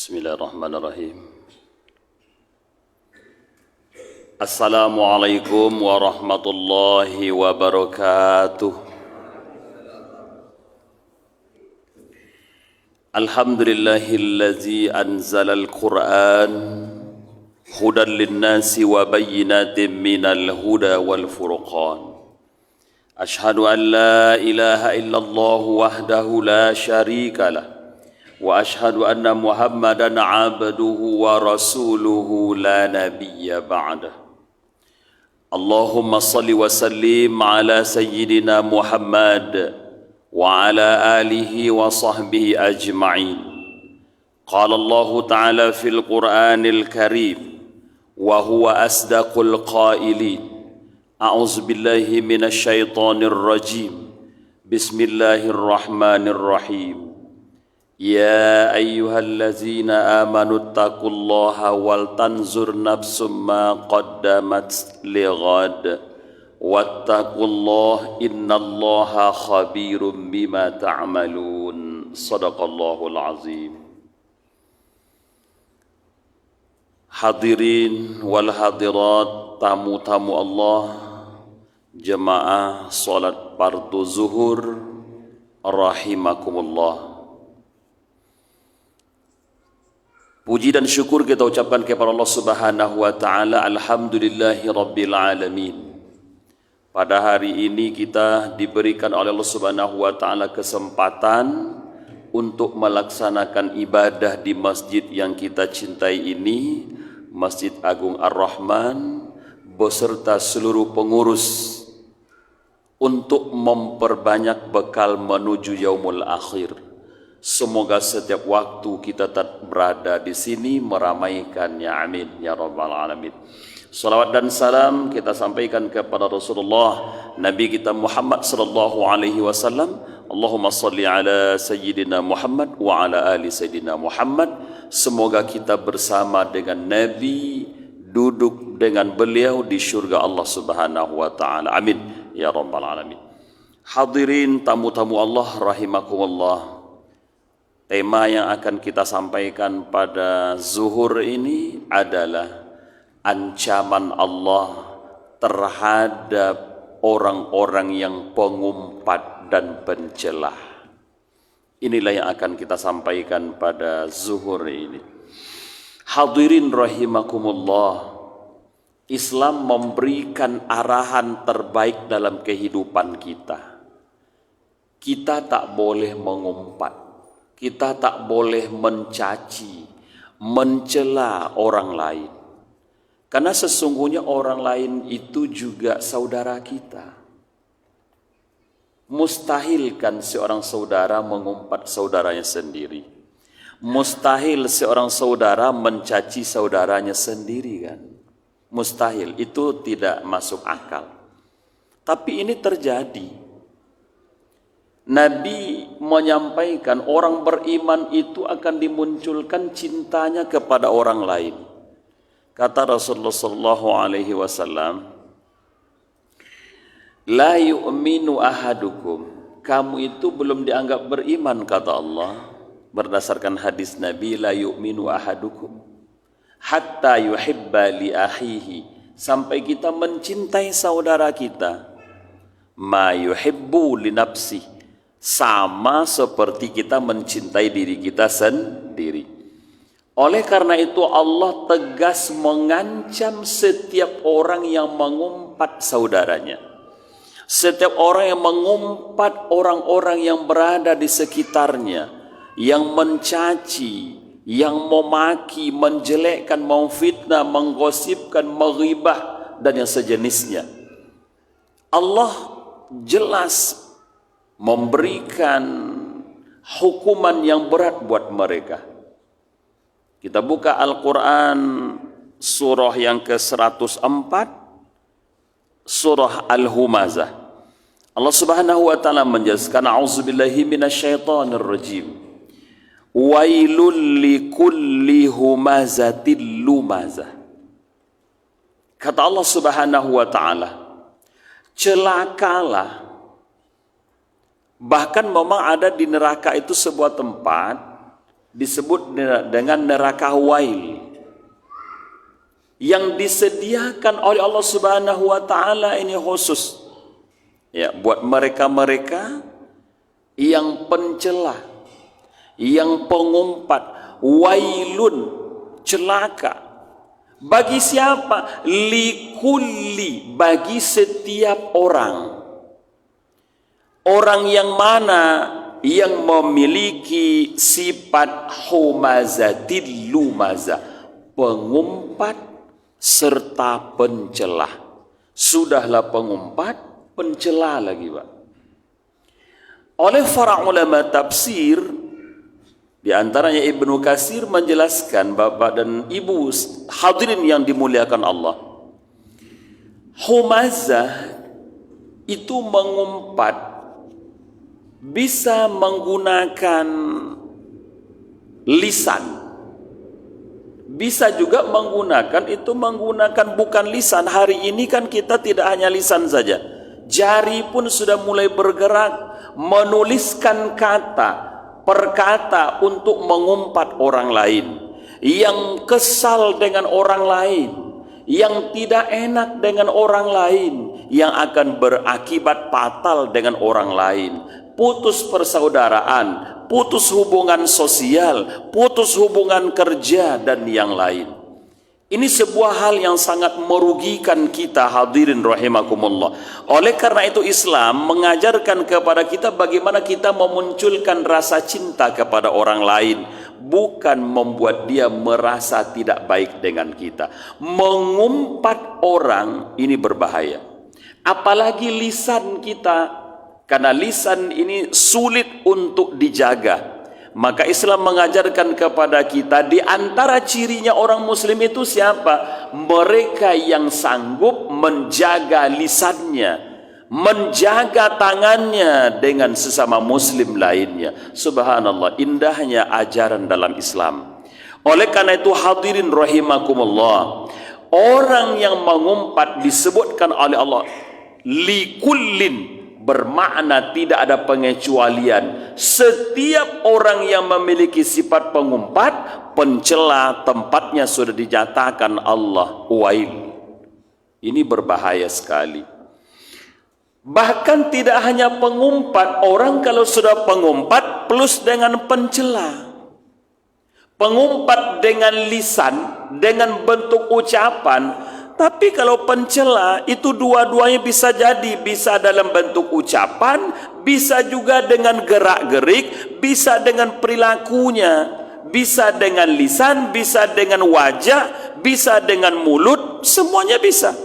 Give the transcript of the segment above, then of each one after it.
Bismillahirrahmanirrahim. Assalamualaikum warahmatullahi wabarakatuh. Alhamdulillahillazi anzalal Qur'an hudan linnasi wa bayyinatin minal huda wal furqan. Ashhadu an la ilaha illallah wahdahu la syarika lah. Wa ashhadu anna Muhammadan abduhu wa rasuluhu la nabiyya ba'dah. Allahumma salli wa sallim ala sayyidina Muhammad wa ala alihi wa sahbihi ajma'in. Qala Allah ta'ala fil Qur'anil Karim wa huwa asdaqul qailin. A'udzu billahi minasy syaithanir rajim. Bismillahirrahmanirrahim. Ya ayyuhallazina amanu taqullaha wal tanzur nafsum ma qaddamat lighad wattaqullaha innallaha khabirum bima ta'malun. Shadaqallahul azim. Hadirin wal hadirat, tamu-tamu Allah, jemaah salat fardu zuhur rahimakumullah. Puji dan syukur kita ucapkan kepada Allah Subhanahu wa taala. Alhamdulillahi rabbil alamin. Pada hari ini kita diberikan oleh Allah Subhanahu wa taala kesempatan untuk melaksanakan ibadah di masjid yang kita cintai ini, Masjid Agung Ar-Rahman, beserta seluruh pengurus untuk memperbanyak bekal menuju yaumul akhir. Semoga setiap waktu kita tetap berada di sini meramaikannya. Amin ya rabbal alamin. Salawat dan salam kita sampaikan kepada Rasulullah Nabi kita Muhammad sallallahu alaihi wasallam. Allahumma salli ala sayyidina Muhammad wa ala ali sayyidina Muhammad. Semoga kita bersama dengan Nabi, duduk dengan beliau di syurga Allah Subhanahu wa taala. Amin ya rabbal alamin. Hadirin tamu-tamu Allah rahimakumullah. Tema yang akan kita sampaikan pada zuhur ini adalah ancaman Allah terhadap orang-orang yang pengumpat dan pencelah. Inilah yang akan kita sampaikan pada zuhur ini. Hadirin rahimakumullah, Islam memberikan arahan terbaik dalam kehidupan kita. Kita tak boleh mengumpat. Kita tak boleh mencaci, mencela orang lain. Karena sesungguhnya orang lain itu juga saudara kita. Mustahil kan seorang saudara mengumpat saudaranya sendiri. Mustahil seorang saudara mencaci saudaranya sendiri kan. Mustahil, itu tidak masuk akal. Tapi ini terjadi. Nabi menyampaikan orang beriman itu akan dimunculkan cintanya kepada orang lain. Kata Rasulullah sallallahu alaihi wasallam, la yu'minu ahadukum, kamu itu belum dianggap beriman kata Allah berdasarkan hadis Nabi, la yu'minu ahadukum hatta yuhibba li akhihi, sampai kita mencintai saudara kita ma yuhibbu li nafsihi, sama seperti kita mencintai diri kita sendiri. Oleh karena itu Allah tegas mengancam setiap orang yang mengumpat saudaranya. Setiap orang yang mengumpat orang-orang yang berada di sekitarnya, yang mencaci, yang memaki, menjelekkan, memfitnah, menggosipkan, menghibah dan yang sejenisnya. Allah jelas memberikan hukuman yang berat buat mereka. Kita buka Al-Quran surah yang ke-104, surah Al-Humazah. Allah Subhanahu wa taala menjelaskan, a'udzubillahi minasyaitonir rajim. Wailul likulli humazatil lumazah. Kata Allah Subhanahu wa taala, celakalah. Bahkan memang ada di neraka itu sebuah tempat disebut dengan neraka wail yang disediakan oleh Allah Subhanahu wa taala ini khusus ya buat mereka-mereka yang pencela, yang pengumpat. Wailun, celaka. Bagi siapa? Likulli, bagi setiap orang. Orang yang mana yang memiliki sifat humazatil lumaza, pengumpat serta pencelah. Sudahlah pengumpat, pencela lagi, Pak. Oleh para ulama tafsir, di antaranya Ibnu Katsir menjelaskan, Bapak dan Ibu hadirin yang dimuliakan Allah, humazah itu mengumpat bisa menggunakan lisan, bisa juga menggunakan bukan lisan. Hari ini kan kita tidak hanya lisan saja, jari pun sudah mulai bergerak menuliskan kata perkata untuk mengumpat orang lain yang kesal dengan orang lain, yang tidak enak dengan orang lain, yang akan berakibat fatal dengan orang lain, putus persaudaraan, putus hubungan sosial, putus hubungan kerja dan yang lain. Ini sebuah hal yang sangat merugikan kita, hadirin rahimakumullah. Oleh karena itu Islam mengajarkan kepada kita bagaimana kita memunculkan rasa cinta kepada orang lain, bukan membuat dia merasa tidak baik dengan kita. Mengumpat orang ini berbahaya. Apalagi lisan kita, karena lisan ini sulit untuk dijaga. Maka Islam mengajarkan kepada kita di antara cirinya orang muslim itu siapa? Mereka yang sanggup menjaga lisannya, menjaga tangannya dengan sesama muslim lainnya. Subhanallah, indahnya ajaran dalam Islam. Oleh karena itu hadirin rahimakumullah, orang yang mengumpat disebutkan oleh Allah likullin, bermakna tidak ada pengecualian. Setiap orang yang memiliki sifat pengumpat, pencela, tempatnya sudah dinyatakan Allah wail. Ini berbahaya sekali. Bahkan tidak hanya pengumpat, orang kalau sudah pengumpat plus dengan pencela, pengumpat dengan lisan, dengan bentuk ucapan. Tapi kalau pencela itu dua-duanya bisa jadi, bisa dalam bentuk ucapan, bisa juga dengan gerak-gerik, bisa dengan perilakunya, bisa dengan lisan, bisa dengan wajah, bisa dengan mulut, semuanya bisa.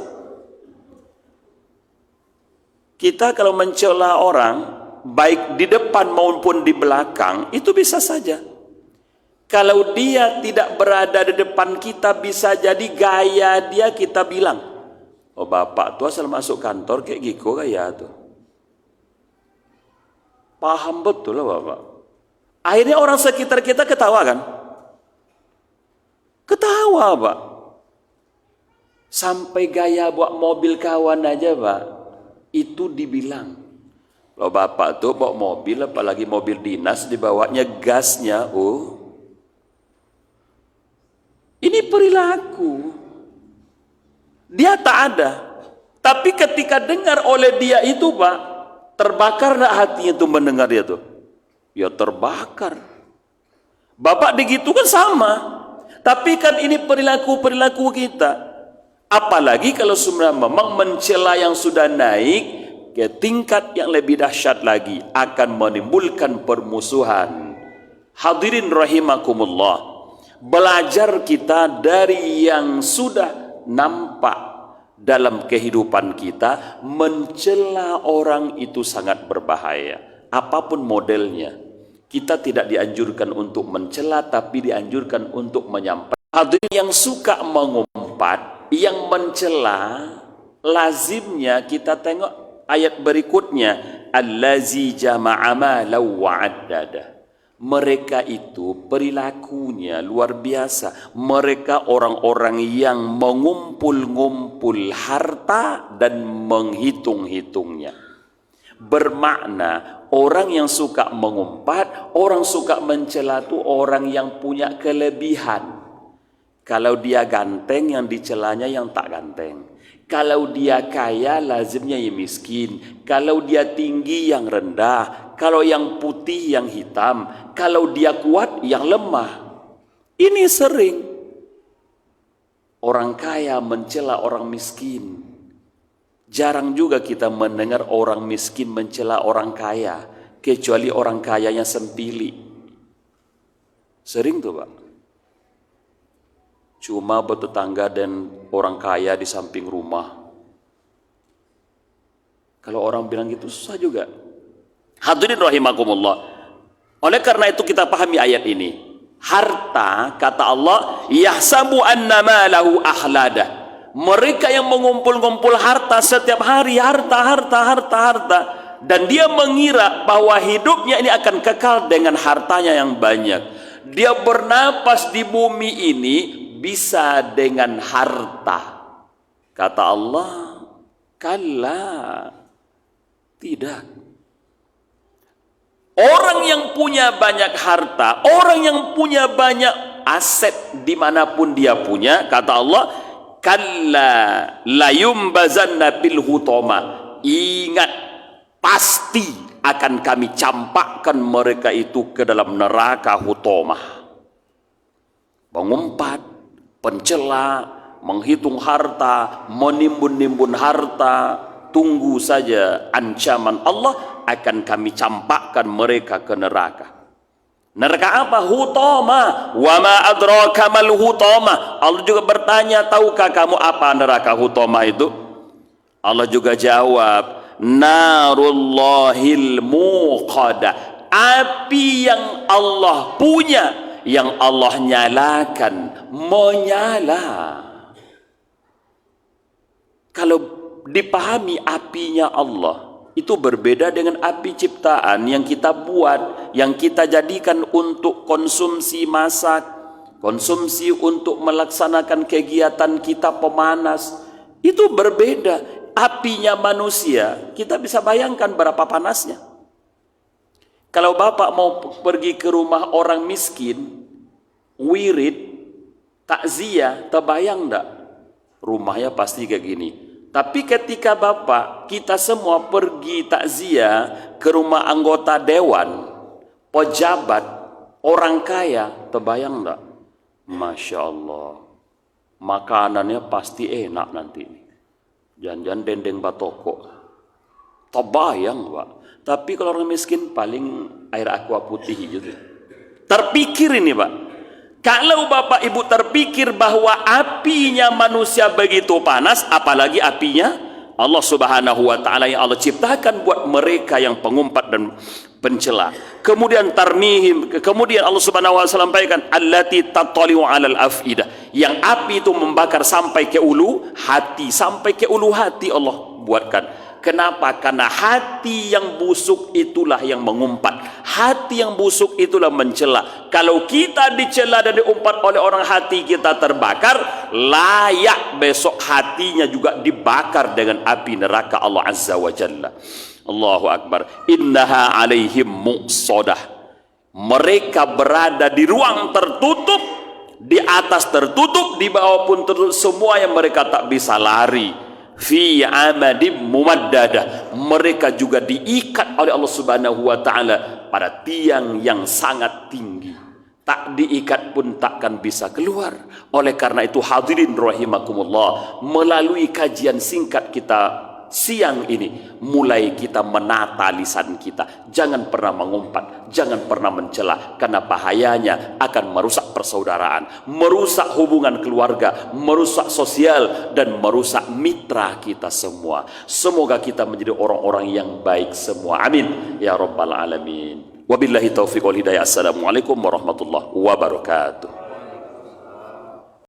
Kita kalau mencela orang, baik di depan maupun di belakang, itu bisa saja. Kalau dia tidak berada di depan kita, bisa jadi gaya dia kita bilang, oh bapak tuh asal masuk kantor kayak gitu gaya tuh. Paham betul lah bapak. Akhirnya orang sekitar kita ketawa kan? Ketawa pak. Sampai gaya buat mobil kawan aja pak, itu dibilang. Kalau bapak tuh bawa mobil, apalagi mobil dinas, dibawanya gasnya, oh. Ini perilaku. Dia tak ada. Tapi ketika dengar oleh dia itu pak, terbakar tak hatinya tuh mendengar dia tuh? Ya terbakar. Bapak begitu kan sama. Tapi kan ini perilaku-perilaku kita. Apalagi kalau sebenarnya memang mencela yang sudah naik ke tingkat yang lebih dahsyat lagi, akan menimbulkan permusuhan. Hadirin rahimakumullah. Belajar kita dari yang sudah nampak dalam kehidupan kita, mencela orang itu sangat berbahaya. Apapun modelnya, kita tidak dianjurkan untuk mencela, tapi dianjurkan untuk menyampaikan. Hadirin yang suka mengumpat, yang mencela, lazimnya kita tengok ayat berikutnya, allazi jama'a malan wa 'addada. Mereka itu perilakunya luar biasa. Mereka orang-orang yang mengumpul-ngumpul harta dan menghitung-hitungnya. Bermakna orang yang suka mengumpat, orang suka mencela itu orang yang punya kelebihan. Kalau dia ganteng, yang dicelanya yang tak ganteng. Kalau dia kaya, lazimnya yang miskin. Kalau dia tinggi, yang rendah. Kalau yang putih, yang hitam. Kalau dia kuat, yang lemah. Ini sering orang kaya mencela orang miskin. Jarang juga kita mendengar orang miskin mencela orang kaya, kecuali orang kayanya sempili. Sering tuh Pak. Cuma bertetangga dan orang kaya di samping rumah. Kalau orang bilang gitu susah juga. Hadirin rahimakumullah. Oleh karena itu kita pahami ayat ini. Harta, kata Allah, yahsabu annama lahu ahladah. Mereka yang mengumpul-ngumpul harta setiap hari, harta. Dan dia mengira bahwa hidupnya ini akan kekal dengan hartanya yang banyak. Dia bernapas di bumi ini bisa dengan harta. Kata Allah, kalla, tidak. Orang yang punya banyak harta, orang yang punya banyak aset dimanapun dia punya, kata Allah, kalla layumbazanna bil hutama. Ingat, pasti akan kami campakkan mereka itu ke dalam neraka hutomah. Mengumpat, pencela, menghitung harta, menimbun-nimbun harta, tunggu saja ancaman Allah, akan kami campakkan mereka ke neraka. Neraka apa? Hutama. Wa ma adraka mal hutama. Allah juga bertanya, tahukah kamu apa neraka hutama itu? Allah juga jawab, narullahil muqada. Api yang Allah punya, yang Allah nyalakan, menyala. Kalau dipahami apinya Allah, itu berbeda dengan api ciptaan yang kita buat, yang kita jadikan untuk konsumsi masak, konsumsi untuk melaksanakan kegiatan kita pemanas. Itu berbeda. Apinya manusia, kita bisa bayangkan berapa panasnya. Kalau Bapak mau pergi ke rumah orang miskin, wirid, takziah, terbayang enggak? Rumahnya pasti kayak gini. Tapi ketika Bapak, kita semua pergi takziah ke rumah anggota dewan, pejabat, orang kaya, terbayang enggak? Masya Allah, makanannya pasti enak nanti. Jangan-jangan dendeng batoko. Terbayang Pak. Tapi kalau orang miskin paling air aqua putih gitu. Terpikir ini Pak. Kalau Bapak Ibu terpikir bahwa apinya manusia begitu panas, apalagi apinya Allah Subhanahu wa taala yang Allah ciptakan buat mereka yang pengumpat dan pencela. Kemudian tarmihim, kemudian Allah Subhanahu wa taala sampaikan allati tattali'u 'alal afidah, yang api itu membakar sampai ke ulu hati, sampai ke ulu hati Allah buatkan. Kenapa? Karena hati yang busuk itulah yang mengumpat. Hati yang busuk itulah mencela. Kalau kita dicela dan diumpat oleh orang, hati kita terbakar, layak besok hatinya juga dibakar dengan api neraka Allah Azza wa Jalla. Allahu Akbar. Innaha alaihim muqsadah. Mereka berada di ruang tertutup, di atas tertutup, di bawah pun tertutup, semua yang mereka tak bisa lari. Fi amadim mumaddadah. Mereka juga diikat oleh Allah Subhanahu wa taala pada tiang yang sangat tinggi. Tak diikat pun takkan bisa keluar. Oleh karena itu hadirin rahimakumullah, melalui kajian singkat kita siang ini, mulai kita menata lisan kita. Jangan pernah mengumpat, jangan pernah mencela, karena bahayanya akan merusak persaudaraan, merusak hubungan keluarga, merusak sosial, dan merusak mitra kita semua. Semoga kita menjadi orang-orang yang baik semua. Amin ya rabbal alamin. Wabillahi taufiq wal hidayah. Assalamualaikum warahmatullahi wabarakatuh.